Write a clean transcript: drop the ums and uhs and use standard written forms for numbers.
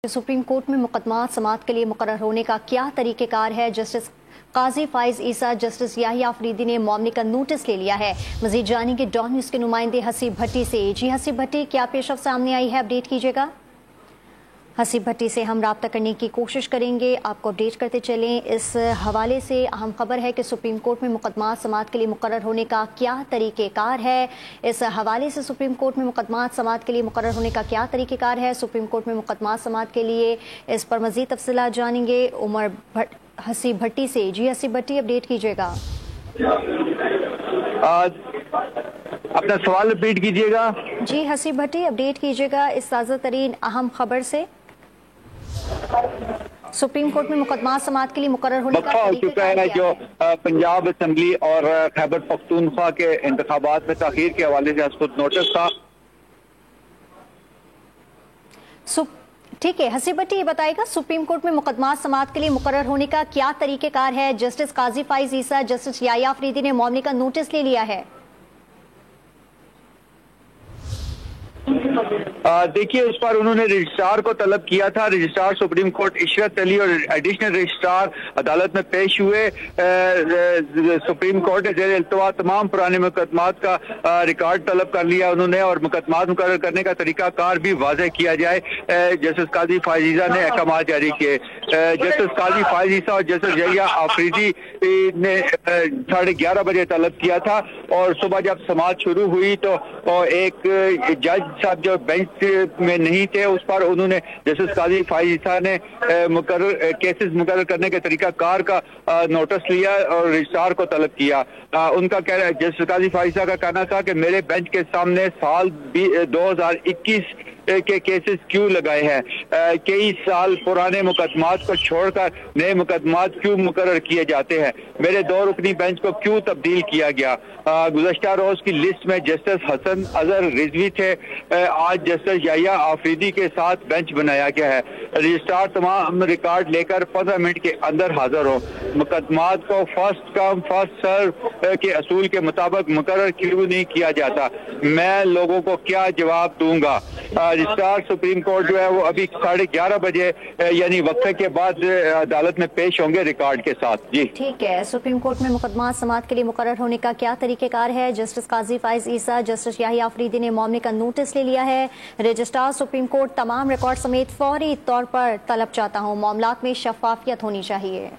Supreme court में मुकदमात समाअत के लिए मुकर्रर होने का क्या तरीक़ेकार है। जस्टिस काजी फाइज ईसा, जस्टिस याहिया अफरीदी ने मामले का नोटिस ले लिया है। मजीद जानेंगे डॉन न्यूज़ के नुमाइंदे हसीब भट्टी से। जी हसीब भट्टी, क्या पेशरफ्त सामने आई है, अपडेट कीजिएगा। हसीब भट्टी से हम राब्ता करने की कोशिश करेंगे, आपको अपडेट करते चलें। इस हवाले से अहम खबर है कि सुप्रीम कोर्ट में मुकदमात समाअत के लिए मुकर्रर होने का क्या तरीक़ेकार है। इस हवाले से सुप्रीम कोर्ट में मुकदमात समाअत के लिए मुकर्रर होने का क्या तरीक़ेकार है, सुप्रीम कोर्ट में मुकदमात समाअत के लिए, इस पर मज़ीद तफसीलात जानेंगे हसीब भट्टी से। जी हसीब भट्टी, अपडेट कीजिएगा। अपना सवाल रिपीट कीजिएगा। जी हसीब भट्टी, अपडेट कीजिएगा इस ताज़ा तरीन अहम खबर से। सुप्रीम कोर्ट में मुकदमा समाअत के लिए मुकर्रर होने का हो चुका है जो पंजाब असम्बली और खैबर पख्तूनख्वा के इंतखाबात में ताखीर के हवाले से खुद नोटिस था। ठीक है हसीब भट्टी, ये बताएगा सुप्रीम कोर्ट में मुकदमा समाअत के लिए मुकर्रर होने का क्या तरीक़ेकार है। जस्टिस काजी फाइज ईसा, जस्टिस याहिया अफरीदी ने मामले का नोटिस ले लिया है। देखिए, उस पर उन्होंने रजिस्ट्रार को तलब किया था। Registrar supreme court Ishrat Ali और एडिशनल रजिस्ट्रार अदालत में पेश हुए। सुप्रीम कोर्ट ने जेर इल्तवा तमाम पुराने मुकदमात का रिकॉर्ड तलब कर लिया उन्होंने, और मुकदमात मुकर्रर करने का तरीका कार भी वाज़ेह किया जाए। जस्टिस काजी फाइज ईसा ने अहकाम जारी किए। जस्टिस काजी फाइज ईसा और जस्टिस याहिया अफरीदी ने 11:30 बजे तलब किया था, और सुबह जब समाअत शुरू हुई तो एक जज साहब जो बेंच में नहीं थे, उस पर उन्होंने जस्टिस काजी फाइज ईसा ने केसेस मुकर्रर करने के तरीका कार का नोटिस लिया और रजिस्ट्रार को तलब किया। उनका कहना है, जस्टिस काजी फाइज ईसा का कहना था कि मेरे बेंच के सामने साल 2021 के केसेस क्यों लगाए हैं, कई साल पुराने मुकदमात को छोड़कर नए मुकदमात क्यों मुकर्रर किए जाते हैं, मेरे 2 रुकनी बेंच को क्यों तब्दील किया गया। गुज़श्ता रोज की लिस्ट में जस्टिस हसन अजहर रिजवी थे, आज जस्टिस याहिया अफरीदी के साथ बेंच बनाया गया है। रजिस्ट्रार तमाम रिकॉर्ड लेकर 15 मिनट के अंदर हाजिर हो। मुकदमात को फर्स्ट कम फर्स्ट सर्व के असूल के मुताबिक मुकर्रर क्यों नहीं किया जाता, मैं लोगों को क्या जवाब दूंगा। रजिस्ट्रार सुप्रीम कोर्ट जो है वो अभी 11:30 बजे यानी वक्फे के बाद अदालत में पेश होंगे रिकॉर्ड के साथ। जी ठीक है, सुप्रीम कोर्ट में मुकदमा समाअत के लिए मुकर्रर होने का क्या तरीक़ेकार है। जस्टिस काजी फाइज ईसा, जस्टिस याहिया अफरीदी ने मामले का नोटिस ले लिया है। रजिस्ट्रार सुप्रीम कोर्ट तमाम रिकॉर्ड समेत फौरी तौर पर तलब चाहता हूँ, मामलात में शफाफियत होनी चाहिए।